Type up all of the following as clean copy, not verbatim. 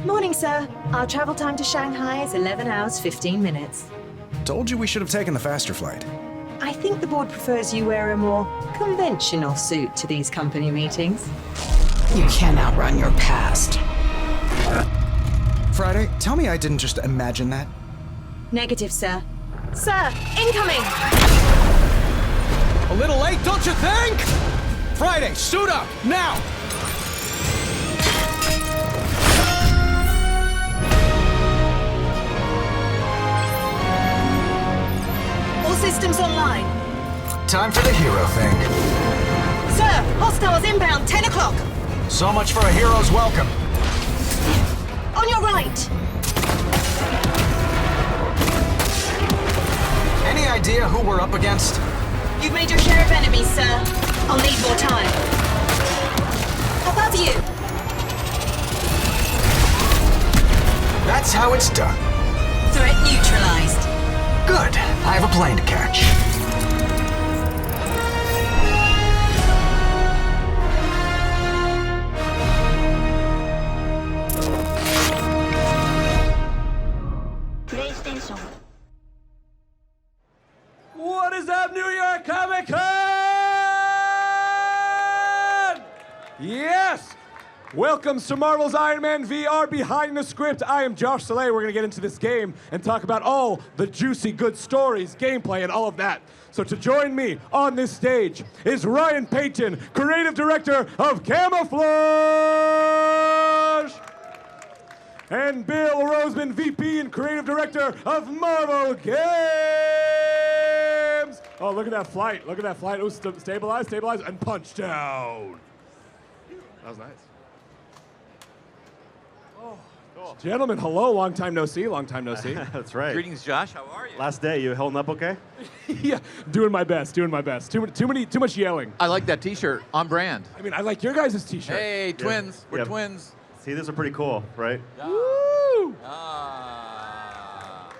Morning, sir. Our travel time to Shanghai is 11 hours, 15 minutes. Told you we should have taken the faster flight. I think the board prefers you wear a more conventional suit to these company meetings. You can't outrun your past. Friday, tell me I didn't just imagine that. Negative, sir. Sir, incoming! A little late, don't you think? Friday, suit up, now! All systems online. Time for the hero thing. Sir, hostiles inbound, 10 o'clock. So much for a hero's welcome. On your right. Any idea who we're up against? You've made your share of enemies, sir. I'll need more time. Above you. That's how it's done. Threat neutralized. Good. I have a plane to catch. PlayStation. What is up, New York Comic Con? Yes! Welcome to Marvel's Iron Man VR Behind the Script. I am Josh Soleil. We're going to get into this game and talk about all the juicy good stories, gameplay, and all of that. So to join me on this stage is Ryan Payton, Creative Director of Camouflage, and Bill Rosemann, VP and Creative Director of Marvel Games. Oh, look at that flight. Look at that flight. Oh, stabilize, stabilize, and punch down. That was nice. Oh, cool. Gentlemen, hello. Long time no see. Long time no see. That's right. Greetings, Josh. How are you? Last day, you holding up okay? Yeah, doing my best. Doing my best. Too much yelling. I like that T-shirt. On brand. I mean, I like your guys' T-shirt. Hey, twins. We're Yeah. twins. See, those are pretty cool, right? Woo! Ah.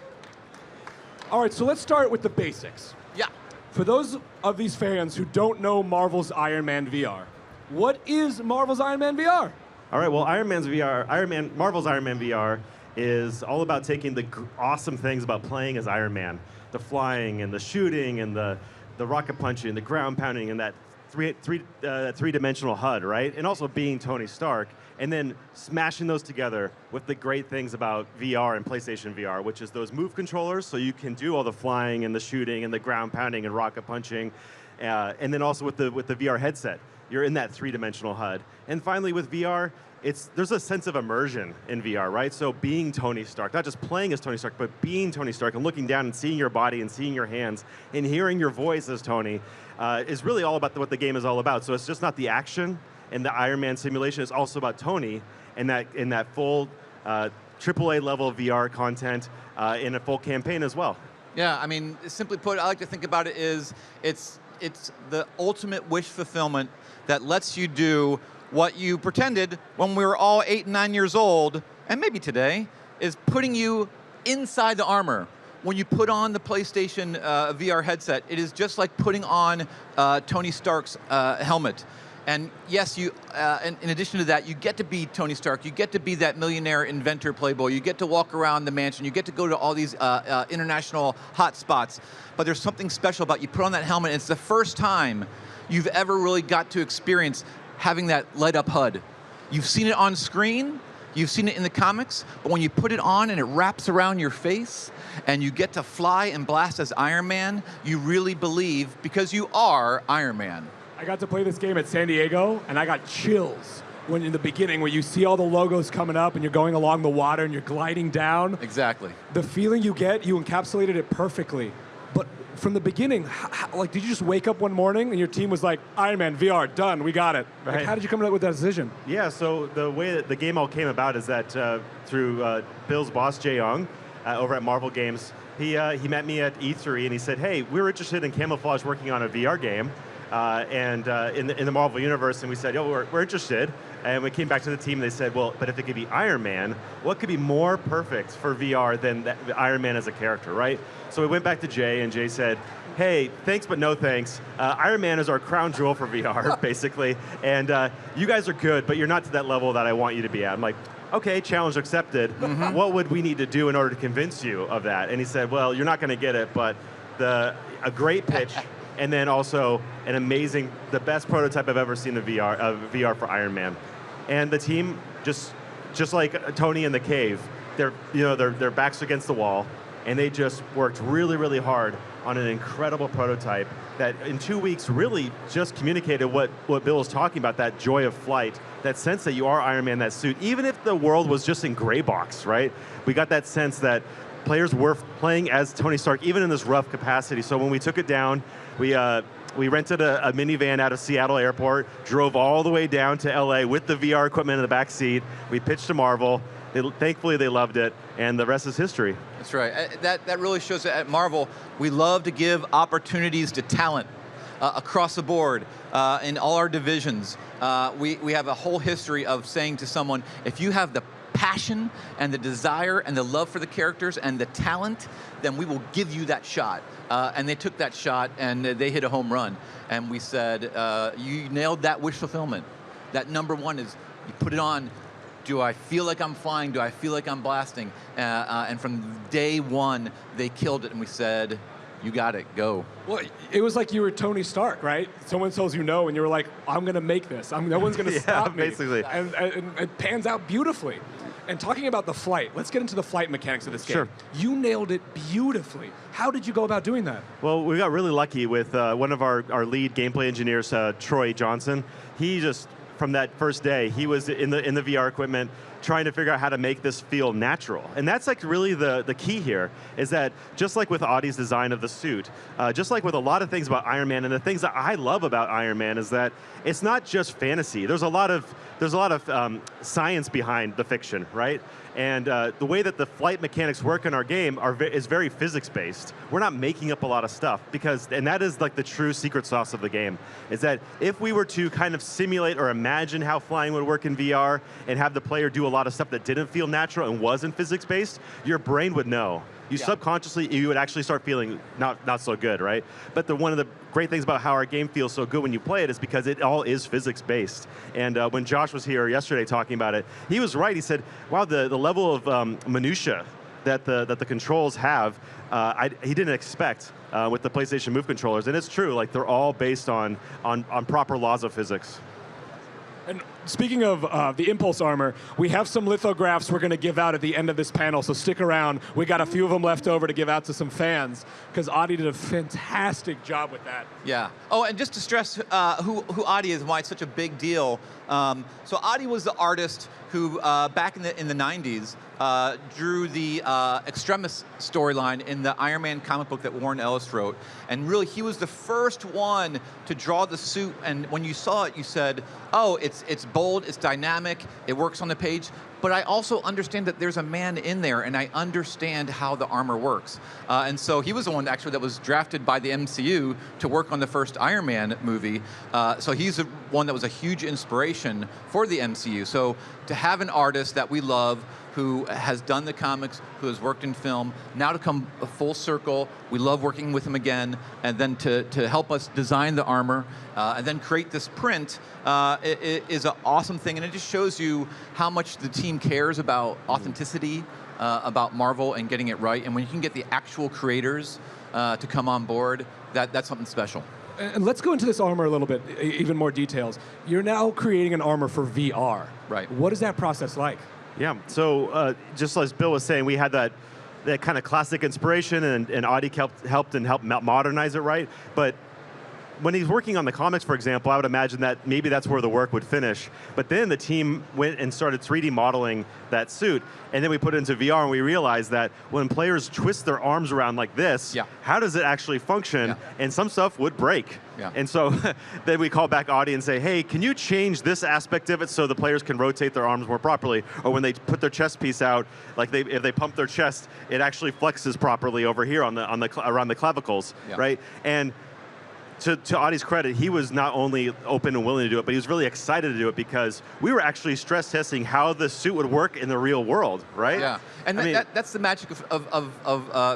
All right, so let's start with the basics. Yeah. For those of these fans who don't know Marvel's Iron Man VR, what is Marvel's Iron Man VR? All right, well, Marvel's Iron Man VR is all about taking the awesome things about playing as Iron Man. The flying and the shooting and the rocket punching, the ground pounding and that three-dimensional HUD, right? And also being Tony Stark, and then smashing those together with the great things about VR and PlayStation VR, which is those move controllers, so you can do all the flying and the shooting and the ground pounding and rocket punching, and then also with the VR headset, you're in that three-dimensional HUD. And finally, with VR, there's a sense of immersion in VR, right? So being Tony Stark, not just playing as Tony Stark, but being Tony Stark and looking down and seeing your body and seeing your hands and hearing your voice as Tony is really all about what the game is all about. So it's just not the action and the Iron Man simulation, it's also about Tony and that full AAA level VR content in a full campaign as well. Yeah, I mean, simply put, I like to think about it is it's the ultimate wish fulfillment that lets you do what you pretended when we were all 8 and 9 years old, and maybe today, is putting you inside the armor. When you put on the PlayStation VR headset, it is just like putting on Tony Stark's helmet. And yes, and in addition to that, you get to be Tony Stark. You get to be that millionaire inventor playboy. You get to walk around the mansion. You get to go to all these international hot spots. But there's something special about you put on that helmet, and it's the first time you've ever really got to experience having that light up HUD. You've seen it on screen, you've seen it in the comics, but when you put it on and it wraps around your face and you get to fly and blast as Iron Man, you really believe because you are Iron Man. I got to play this game at San Diego, and I got chills when in the beginning where you see all the logos coming up and you're going along the water and you're gliding down. Exactly. The feeling you get, you encapsulated it perfectly. But from the beginning, like, did you just wake up one morning and your team was like, Iron Man, VR, done, we got it? Right. Like, how did you come up with that decision? Yeah, so the way that the game all came about is that through Bill's boss, Jay Young, over at Marvel Games, he met me at E3 and he said, hey, we're interested in Camouflage working on a VR game. In the Marvel Universe, and we said, we're interested. And we came back to the team, and they said, well, but if it could be Iron Man, what could be more perfect for VR than Iron Man as a character, right? So we went back to Jay, and Jay said, hey, thanks but no thanks. Iron Man is our crown jewel for VR, basically. And you guys are good, but you're not to that level that I want you to be at. I'm like, okay, challenge accepted. What would we need to do in order to convince you of that? And he said, well, you're not going to get it, but a great pitch, and then also an amazing, the best prototype I've ever seen of VR for Iron Man. And the team, just like Tony in the cave, their backs against the wall, and they just worked really, really hard on an incredible prototype that in 2 weeks really just communicated what Bill was talking about, that joy of flight, that sense that you are Iron Man, that suit, even if the world was just in gray box, right? We got that sense that players were playing as Tony Stark, even in this rough capacity. So when we took it down, we rented a minivan out of Seattle Airport, drove all the way down to LA with the VR equipment in the back seat. We pitched to Marvel. Thankfully, they loved it, and the rest is history. That's right. That really shows that at Marvel, we love to give opportunities to talent across the board in all our divisions. We have a whole history of saying to someone, if you have the passion and the desire and the love for the characters and the talent, then we will give you that shot. And they took that shot and they hit a home run. And we said, you nailed that wish fulfillment. That number one is, you put it on, do I feel like I'm flying? Do I feel like I'm blasting? And from day one, they killed it, and we said, you got it, go. Well, it was like you were Tony Stark, right? Someone tells you no, and you were like, I'm going to make this. No one's going to stop me. Basically. And it pans out beautifully. And talking about the flight, let's get into the flight mechanics of this game. Sure. You nailed it beautifully. How did you go about doing that? Well, we got really lucky with one of our lead gameplay engineers, Troy Johnson. He just, from that first day, he was in the VR equipment trying to figure out how to make this feel natural. And that's like really the key here, is that just like with Audie's design of the suit, just like with a lot of things about Iron Man, and the things that I love about Iron Man is that it's not just fantasy. There's a lot of science behind the fiction, right? And the way that the flight mechanics work in our game is very physics-based. We're not making up a lot of stuff, and that is like the true secret sauce of the game, is that if we were to kind of simulate or imagine how flying would work in VR and have the player do a lot of stuff that didn't feel natural and wasn't physics-based, your brain would know. Subconsciously, you would actually start feeling not so good, right? But one of the great things about how our game feels so good when you play it is because it all is physics-based. And when Josh was here yesterday talking about it, he was right. He said, wow, the level of minutia that the controls have, he didn't expect with the PlayStation Move controllers. And it's true, like they're all based on proper laws of physics. And speaking of the Impulse armor, we have some lithographs we're going to give out at the end of this panel, so stick around. We got a few of them left over to give out to some fans, because Audie did a fantastic job with that. Yeah. Oh, and just to stress who Audie is and why it's such a big deal. So Audie was the artist who, back in the 90s, drew the Extremis storyline in the Iron Man comic book that Warren Ellis wrote. And really, he was the first one to draw the suit, and when you saw it, you said, oh, it's bold, it's dynamic, it works on the page, but I also understand that there's a man in there, and I understand how the armor works. And so he was the one, actually, that was drafted by the MCU to work on the first Iron Man movie. So he's the one that was a huge inspiration for the MCU. So to have an artist that we love, who has done the comics, who has worked in film, now to come full circle, we love working with him again, and then to help us design the armor, and then create this print, it is an awesome thing, and it just shows you how much the team cares about authenticity, about Marvel and getting it right, and when you can get the actual creators to come on board, that's something special. And let's go into this armor a little bit, even more details. You're now creating an armor for VR. Right. What is that process like? Yeah, so just as Bill was saying, we had that kind of classic inspiration, and Audie helped modernize it, right? But when he's working on the comics, for example, I would imagine that maybe that's where the work would finish. But then the team went and started 3D modeling that suit, and then we put it into VR, and we realized that when players twist their arms around like this, how does it actually function? And some stuff would break. And so then we call back Audie and say, hey, can you change this aspect of it so the players can rotate their arms more properly? Or when they put their chest piece out, like if they pump their chest, it actually flexes properly over here around the clavicles, right? And to Audie's credit, he was not only open and willing to do it, but he was really excited to do it because we were actually stress testing how the suit would work in the real world, right? Yeah, and that's the magic of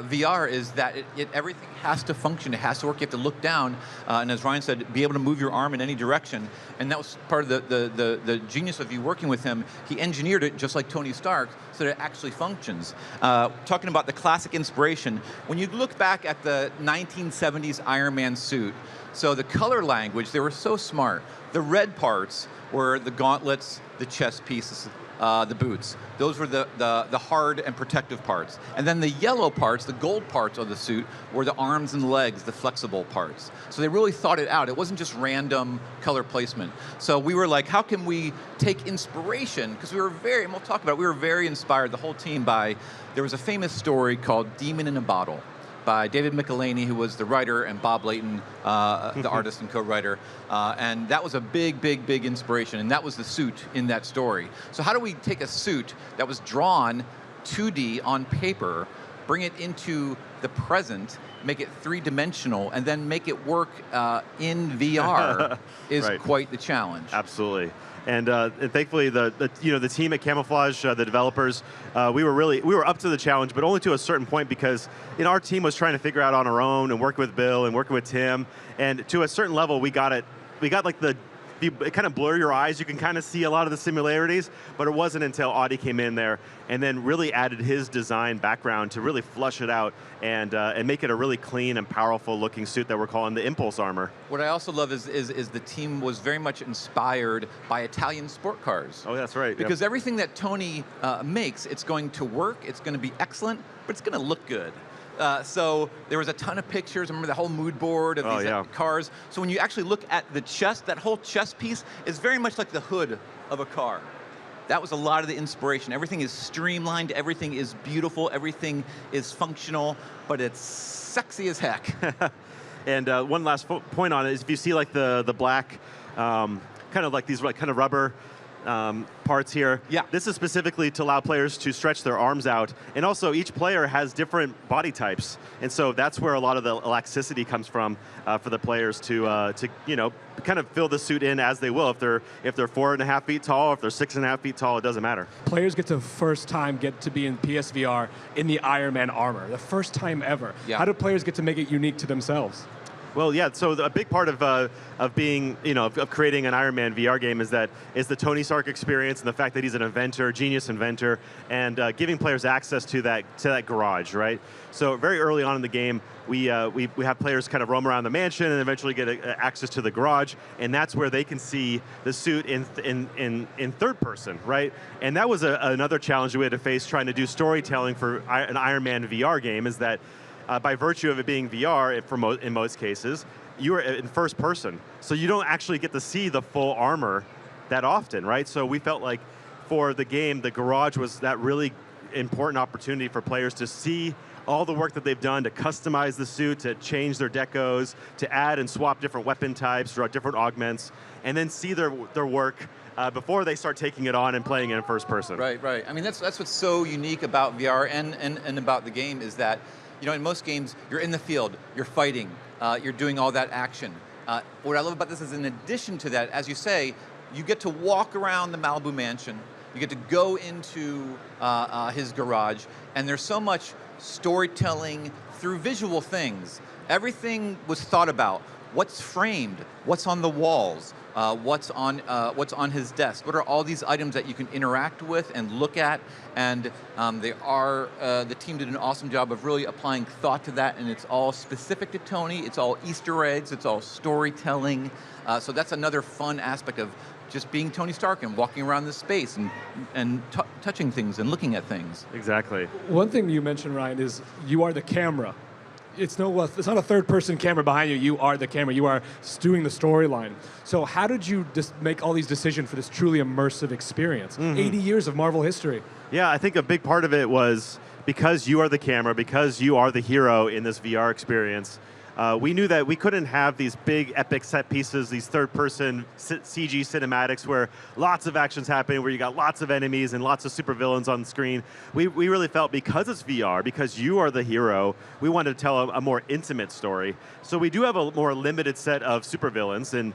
VR is that everything has to function, it has to work, you have to look down, and as Ryan said, be able to move your arm in any direction, and that was part of the genius of you working with him. He engineered it just like Tony Stark so that it actually functions. Talking about the classic inspiration, when you look back at the 1970s Iron Man suit, so the color language, they were so smart. The red parts were the gauntlets, the chest pieces, the boots. Those were the hard and protective parts. And then the yellow parts, the gold parts of the suit, were the arms and legs, the flexible parts. So they really thought it out. It wasn't just random color placement. So we were like, how can we take inspiration? Because we were and we'll talk about it, we were very inspired, the whole team, by, there was a famous story called Demon in a Bottle, by David Michelinie, who was the writer, and Bob Layton, the artist and co-writer. And that was a big inspiration, and that was the suit in that story. So how do we take a suit that was drawn 2D on paper, bring it into the present, make it three-dimensional, and then make it work in VR is quite the challenge. Absolutely. And thankfully, the team at Camouflage, the developers, we were up to the challenge, but only to a certain point because our team was trying to figure out on our own and working with Bill and working with Tim, and to a certain level, we got like it kind of blur your eyes. You can kind of see a lot of the similarities, but it wasn't until Audie came in there and then really added his design background to really flush it out and make it a really clean and powerful looking suit that we're calling the Impulse Armor. What I also love is the team was very much inspired by Italian sport cars. Oh, that's right. Because everything that Tony makes, it's going to work, it's going to be excellent, but it's going to look good. So there was a ton of pictures. I remember the whole mood board of these cars. So when you actually look at the chest, that whole chest piece is very much like the hood of a car. That was a lot of the inspiration. Everything is streamlined, everything is beautiful, everything is functional, but it's sexy as heck. And one last point on it is if you see like the black, kind of like these kind of rubber parts here. Yeah. This is specifically to allow players to stretch their arms out, and also each player has different body types, and so that's where a lot of the elasticity comes from for the players to kind of fill the suit in as they will. If they're 4.5 feet tall, if they're 6.5 feet tall, it doesn't matter. Players get to first time get to be in PSVR in the Iron Man armor, the first time ever. Yeah. How do players get to make it unique to themselves? Well, yeah. So a big part of being, of creating an Iron Man VR game is the Tony Stark experience and the fact that he's an inventor, genius inventor, and giving players access to that garage, right? So very early on in the game, we have players kind of roam around the mansion and eventually get access to the garage, and that's where they can see the suit in third person, right? And that was another challenge we had to face trying to do storytelling for an Iron Man VR game. Is that by virtue of it being VR, in most cases, you are in first person. So you don't actually get to see the full armor that often, right? So we felt like for the game, the garage was that really important opportunity for players to see all the work that they've done to customize the suit, to change their decos, to add and swap different weapon types, draw different augments, and then see their work before they start taking it on and playing it in first person. Right. I mean, that's what's so unique about VR and about the game is that, in most games, you're in the field, you're fighting, you're doing all that action. What I love about this is in addition to that, as you say, you get to walk around the Malibu mansion, you get to go into his garage, and there's so much storytelling through visual things. Everything was thought about. What's framed? What's on the walls? What's on his desk? What are all these items that you can interact with and look at? And the team did an awesome job of really applying thought to that, and it's all specific to Tony. It's all Easter eggs. It's all storytelling. So that's another fun aspect of just being Tony Stark and walking around this space and touching things and looking at things. Exactly. One thing you mentioned, Ryan, is you are the camera. It's not a third-person camera behind you. You are the camera. You are doing the storyline. So how did you just make all these decisions for this truly immersive experience? 80 years of Marvel history. Yeah, I think a big part of it was because you are the camera, because you are the hero in this VR experience, we knew that we couldn't have these big epic set pieces, these third-person CG cinematics where lots of action's happening, where you got lots of enemies and lots of supervillains on the screen. We really felt because it's VR, because you are the hero, we wanted to tell a more intimate story. So we do have a more limited set of supervillains, and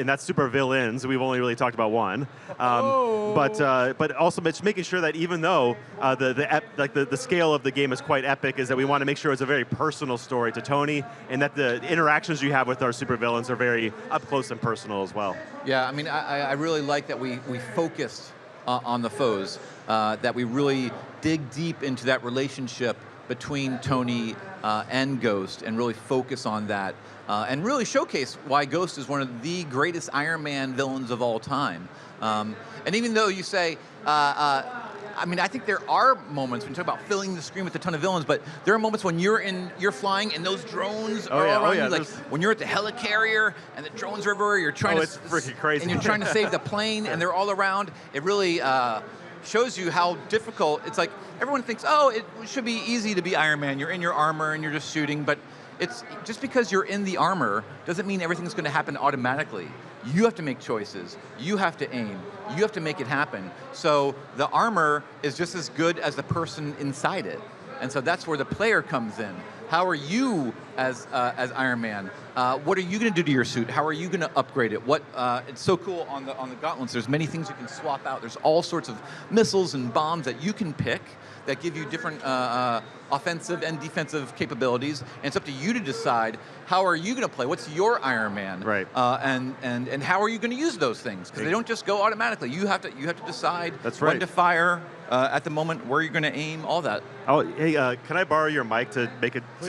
that's supervillains. We've only really talked about one, but also it's making sure that even though the scale of the game is quite epic, is that we want to make sure it's a very personal story to Tony, and that the interactions you have with our supervillains are very up close and personal as well. Yeah, I mean, I really like that we focused on the foes, that we really dig deep into that relationship between Tony and Ghost, and really focus on that, and really showcase why Ghost is one of the greatest Iron Man villains of all time. And even though you say, I mean, I think there are moments when you talk about filling the screen with a ton of villains, but there are moments when you're flying and those drones are around you. Like when you're at the helicarrier and the drones are everywhere, you're trying to it's freaking crazy. and you're trying to save the plane, and they're all around. It really shows you how difficult. It's like everyone thinks, oh, it should be easy to be Iron Man. You're in your armor and you're just shooting, but it's just because you're in the armor doesn't mean everything's going to happen automatically. You have to make choices. You have to aim. You have to make it happen. So the armor is just as good as the person inside it. And so that's where the player comes in. How are you as Iron Man? What are you going to do to your suit? How are you going to upgrade it? It's so cool on the gauntlets. There's many things you can swap out. There's all sorts of missiles and bombs that you can pick that give you different offensive and defensive capabilities. And it's up to you to decide how are you going to play. What's your Iron Man? Right. And how are you going to can use those things? Because they don't just go automatically. You have to decide when to fire. At the moment, where you're going to aim, all that. Oh, hey, can I borrow your mic to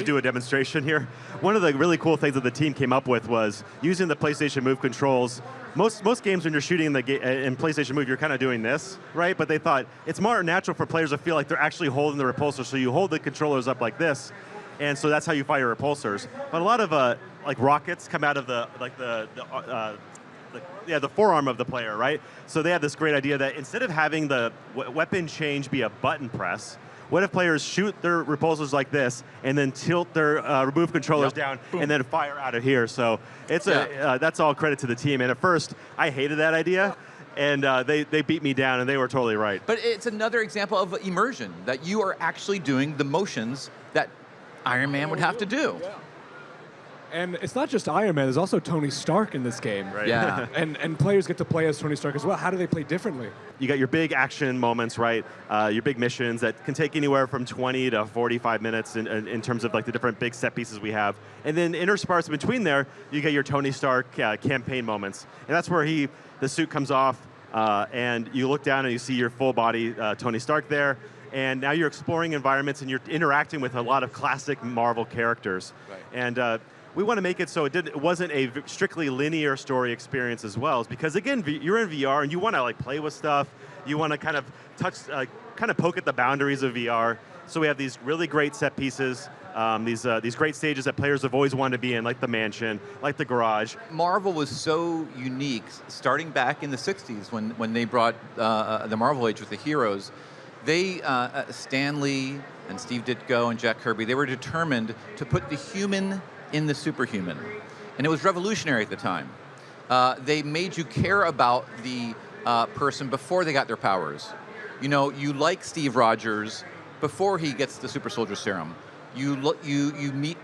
do a demonstration here? One of the really cool things that the team came up with was using the PlayStation Move controls. Most games when you're shooting in PlayStation Move, you're kind of doing this, right? But they thought it's more natural for players to feel like they're actually holding the repulsor. So you hold the controllers up like this, and so that's how you fire repulsors. But a lot of like rockets come out of the forearm of the player, right? So they had this great idea that instead of having the weapon change be a button press, what if players shoot their repulsors like this and then tilt their remove controllers down and then fire out of here? So it's that's all credit to the team. And at first, I hated that idea. And they beat me down, and they were totally right. But it's another example of immersion, that you are actually doing the motions that Iron Man would have to do. Yeah. And it's not just Iron Man, there's also Tony Stark in this game. Right. Yeah. and players get to play as Tony Stark as well. How do they play differently? You got your big action moments, right? Your big missions that can take anywhere from 20 to 45 minutes in terms of like the different big set pieces we have. And then interspersed between there, you get your Tony Stark campaign moments. And that's where the suit comes off, and you look down and you see your full body Tony Stark there. And now you're exploring environments and you're interacting with a lot of classic Marvel characters. Right. And we want to make it so it wasn't a strictly linear story experience as well, because again, you're in VR and you want to like play with stuff. You want to kind of kind of poke at the boundaries of VR. So we have these really great set pieces, these great stages that players have always wanted to be in, like the mansion, like the garage. Marvel was so unique, starting back in the 60s when they brought the Marvel Age with the heroes. They, Stan Lee and Steve Ditko and Jack Kirby, they were determined to put the human in the superhuman. And it was revolutionary at the time. They made you care about the person before they got their powers. You know, you like Steve Rogers before he gets the super soldier serum. You meet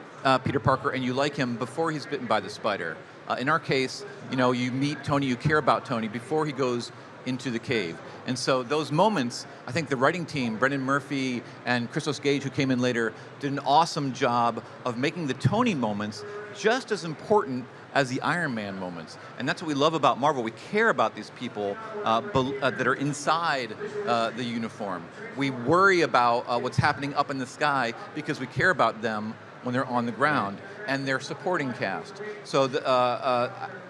Peter Parker and you like him before he's bitten by the spider. In our case, you know, you meet Tony, you care about Tony before he goes into the cave. And so those moments, I think the writing team, Brendan Murphy and Christos Gage, who came in later, did an awesome job of making the Tony moments just as important as the Iron Man moments. And that's what we love about Marvel. We care about these people that are inside the uniform. We worry about what's happening up in the sky because we care about them when they're on the ground, and their supporting cast. So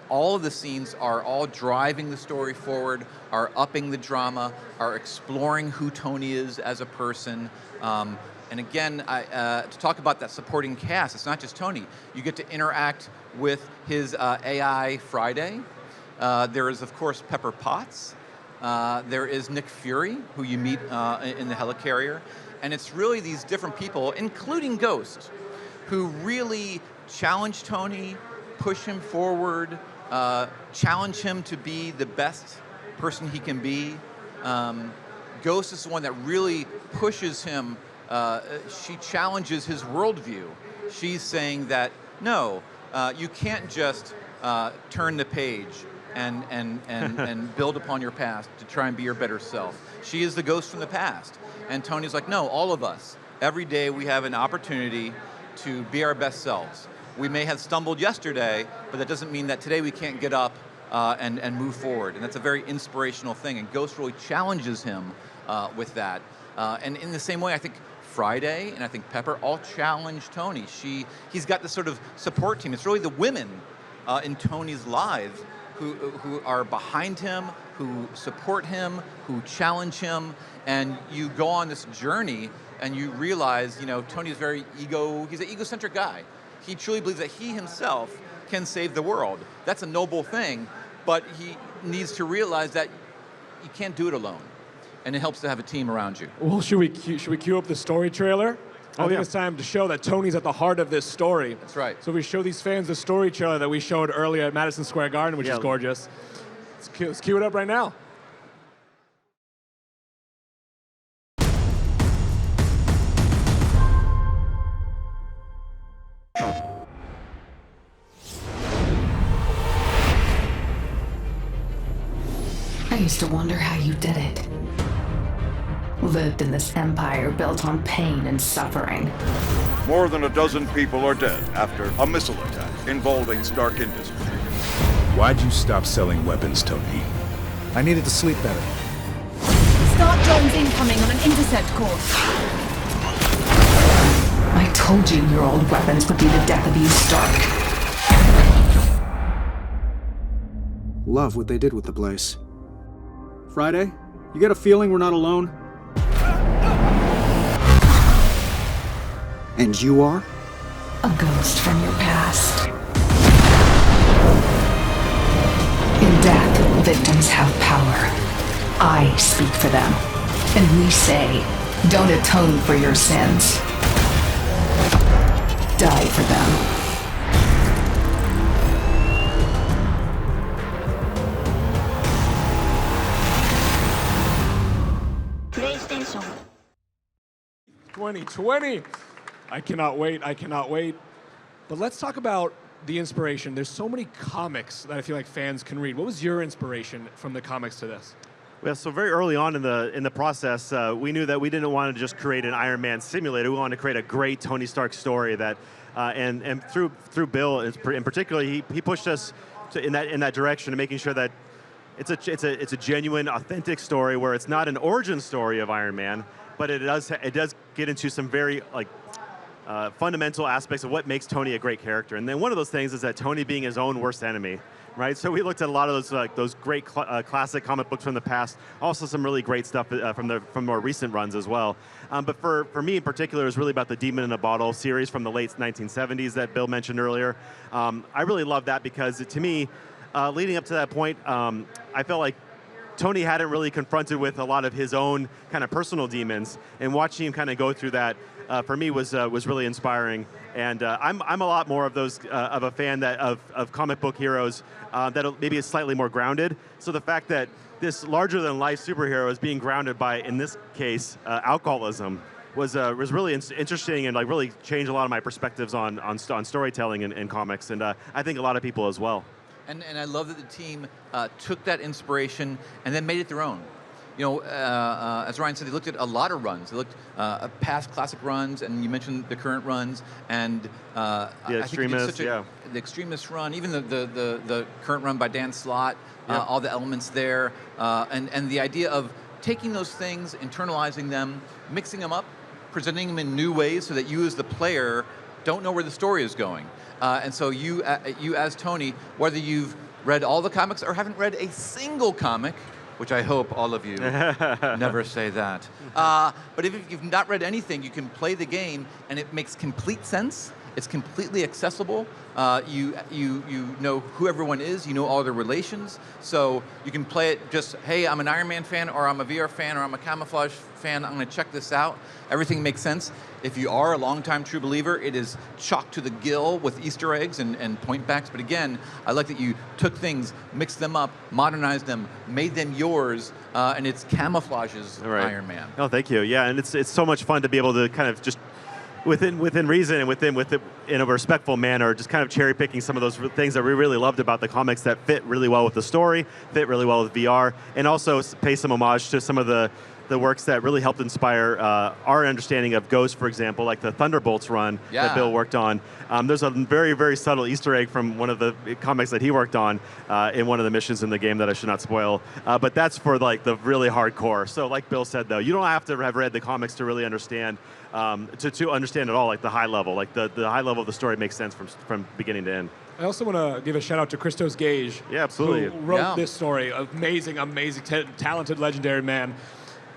all of the scenes are all driving the story forward, are upping the drama, are exploring who Tony is as a person. And again, to talk about that supporting cast, it's not just Tony. You get to interact with his AI Friday. There is, of course, Pepper Potts. There is Nick Fury, who you meet in the helicarrier. And it's really these different people, including Ghost, who really challenge Tony, push him forward, challenge him to be the best person he can be. Ghost is the one that really pushes him. She challenges his worldview. She's saying that, no, you can't just turn the page and build upon your past to try and be your better self. She is the ghost from the past. And Tony's like, no, all of us. Every day we have an opportunity to be our best selves. We may have stumbled yesterday, but that doesn't mean that today we can't get up and move forward. And that's a very inspirational thing. And Ghost really challenges him with that. And in the same way, I think Friday and I think Pepper all challenge Tony. He's got this sort of support team. It's really the women in Tony's lives who are behind him, who support him, who challenge him, and you go on this journey and you realize, Tony's he's an egocentric guy. He truly believes that he himself can save the world. That's a noble thing, but he needs to realize that you can't do it alone. And it helps to have a team around you. Well, should we cue up the story trailer? I think it's time to show that Tony's at the heart of this story. That's right. So we show these fans the story trailer that we showed earlier at Madison Square Garden, which is gorgeous. Let's cue it up right now. I used to wonder how you did it. Lived in this empire built on pain and suffering. More than a dozen people are dead after a missile attack involving Stark Industries. Why'd you stop selling weapons, Tony? I needed to sleep better. Start drones incoming on an intercept course. I told you your old weapons would be the death of you, Stark. Love what they did with the place. Friday, you get a feeling we're not alone? And you are? A ghost from your past. In death, victims have power. I speak for them. And we say, don't atone for your sins. Die for them. PlayStation. 2020. I cannot wait. But let's talk about the inspiration. There's so many comics that I feel like fans can read. What was your inspiration from the comics to this? Well, so very early on in the process, we knew that we didn't want to just create an Iron Man simulator. We wanted to create a great Tony Stark story that, and through Bill in particular, he pushed us in that direction of making sure that it's a genuine, authentic story where it's not an origin story of Iron Man, but it does get into some very fundamental aspects of what makes Tony a great character. And then one of those things is that Tony being his own worst enemy, right? So we looked at a lot of those great classic comic books from the past, also some really great stuff from more recent runs as well. But for me in particular, it was really about the Demon in a Bottle series from the late 1970s that Bill mentioned earlier. I really love that because to me, leading up to that point, I felt like Tony hadn't really confronted with a lot of his own kind of personal demons, and watching him kind of go through that for me was really inspiring. And I'm a lot more of a fan of comic book heroes that maybe is slightly more grounded. So the fact that this larger than life superhero is being grounded by, in this case, alcoholism was really interesting and really changed a lot of my perspectives on storytelling in comics, and I think a lot of people as well. And I love that the team took that inspiration and then made it their own. As Ryan said, they looked at a lot of runs. They looked at past classic runs, and you mentioned the current runs, and the Extremist, the Extremist run, even the current run by Dan Slott, all the elements there, and the idea of taking those things, internalizing them, mixing them up, presenting them in new ways so that you as the player don't know where the story is going. And so you as Tony, whether you've read all the comics or haven't read a single comic, which I hope all of you never say that. But if you've not read anything, you can play the game and it makes complete sense It's completely accessible. You know who everyone is. You know all their relations. So you can play it just, hey, I'm an Iron Man fan, or I'm a VR fan, or I'm a camouflage fan. I'm going to check this out. Everything makes sense. If you are a longtime true believer, it is chock to the gill with Easter eggs and point backs. But again, I like that you took things, mixed them up, modernized them, made them yours, and it's camouflages Iron Man. Oh, thank you. Yeah, and it's so much fun to be able to kind of just within reason and in a respectful manner, just kind of cherry picking some of those things that we really loved about the comics that fit really well with the story, fit really well with VR, and also pay some homage to some of the works that really helped inspire our understanding of Ghost, for example, like the Thunderbolts run that Bill worked on. There's a very, very subtle Easter egg from one of the comics that he worked on in one of the missions in the game that I should not spoil. But that's for like the really hardcore. So like Bill said, though, you don't have to have read the comics to really understand, to understand at all, like the high level. Like the high level of the story makes sense from beginning to end. I also want to give a shout out to Christos Gage. Yeah, absolutely. Who wrote this story. Amazing, talented, legendary man.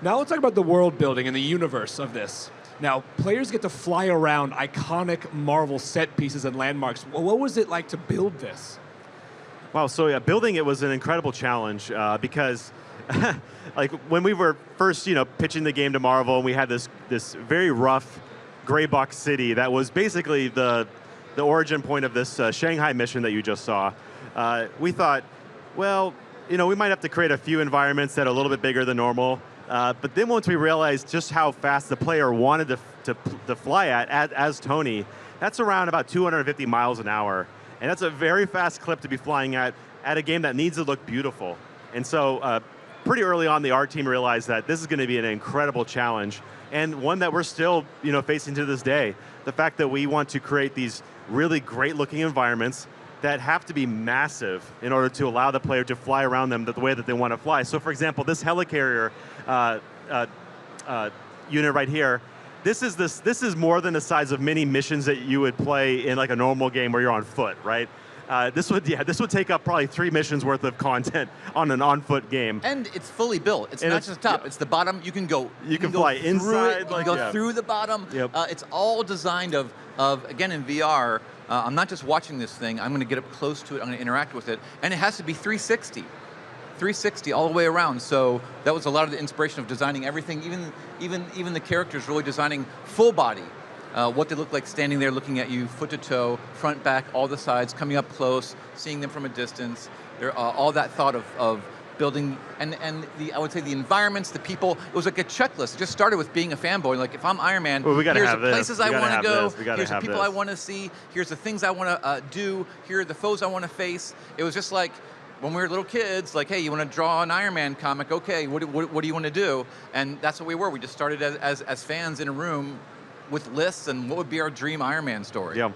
Now let's talk about the world building and the universe of this. Now, players get to fly around iconic Marvel set pieces and landmarks. What was it like to build this? Wow, so yeah, building it was an incredible challenge because like when we were first, pitching the game to Marvel, and we had this very rough gray box city that was basically the origin point of this Shanghai mission that you just saw. We thought, well, we might have to create a few environments that are a little bit bigger than normal. But then once we realized just how fast the player wanted to fly at as Tony, that's around about 250 miles an hour. And that's a very fast clip to be flying at a game that needs to look beautiful. And so pretty early on, the art team realized that this is going to be an incredible challenge, and one that we're still facing to this day. The fact that we want to create these really great-looking environments that have to be massive in order to allow the player to fly around them the way that they want to fly. So for example, this helicarrier unit right here, this is more than the size of many missions that you would play in like a normal game where you're on foot, right? This would take up probably 3 missions worth of content on an on-foot game. And it's fully built. It's not just top. It's the bottom. You can go. You can fly inside. You can go through the bottom. Yep. It's all designed of again in VR. I'm not just watching this thing. I'm going to get up close to it. I'm going to interact with it, and it has to be 360. 360 all the way around. So that was a lot of the inspiration of designing everything. Even the characters really designing full body. What they look like standing there looking at you, foot to toe, front, back, all the sides, coming up close, seeing them from a distance. All that thought of building, and I would say the environments, the people, it was like a checklist. It just started with being a fanboy. Like if I'm Iron Man, here's the places I want to go, here's the people I want to see, here's the things I want to do, here are the foes I want to face. It was just like, when we were little kids, like, hey, you want to draw an Iron Man comic? Okay, what do you want to do? And that's what we were. We just started as fans in a room with lists and what would be our dream Iron Man story. Yeah.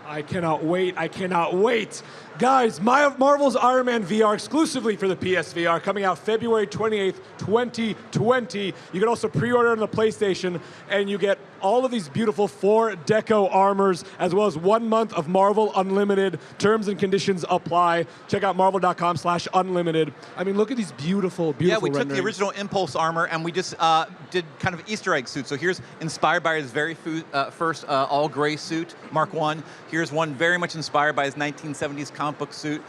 I cannot wait. I cannot wait. Guys, Marvel's Iron Man VR exclusively for the PSVR, coming out February 28th, 2020. You can also pre-order on the PlayStation, and you get all of these beautiful 4 deco armors, as well as 1 month of Marvel Unlimited. Terms and conditions apply. Check out marvel.com/unlimited. I mean, look at these beautiful, beautiful Yeah, we renderings. took the original Impulse armor, and we just did kind of Easter egg suit. So here's inspired by his very first all-gray suit, Mark I. Here's one very much inspired by his 1970s comic book suit.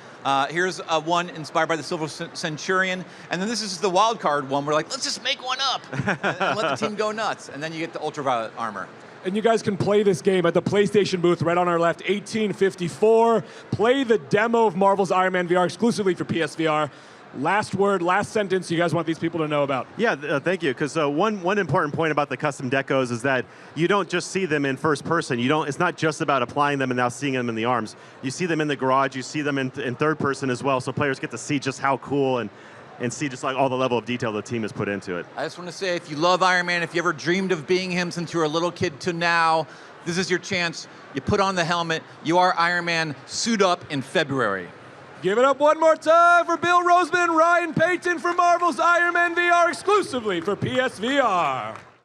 Here's one inspired by the Silver Centurion. And then this is the wild card one. We're like, let's just make one up and let the team go nuts. And then you get the ultraviolet armor. And you guys can play this game at the PlayStation booth right on our left, 1854. Play the demo of Marvel's Iron Man VR exclusively for PSVR. Last word, last sentence you guys want these people to know about. Yeah, thank you. Because one important point about the custom decos is that you don't just see them in first person. It's not just about applying them and now seeing them in the arms. You see them in the garage. You see them in third person as well. So players get to see just how cool and see just like all the level of detail the team has put into it. I just want to say, if you love Iron Man, if you ever dreamed of being him since you were a little kid to now, this is your chance. You put on the helmet. You are Iron Man. Suit up in February. Give it up one more time for Bill Rosemann, Ryan Payton for Marvel's Iron Man VR exclusively for PSVR.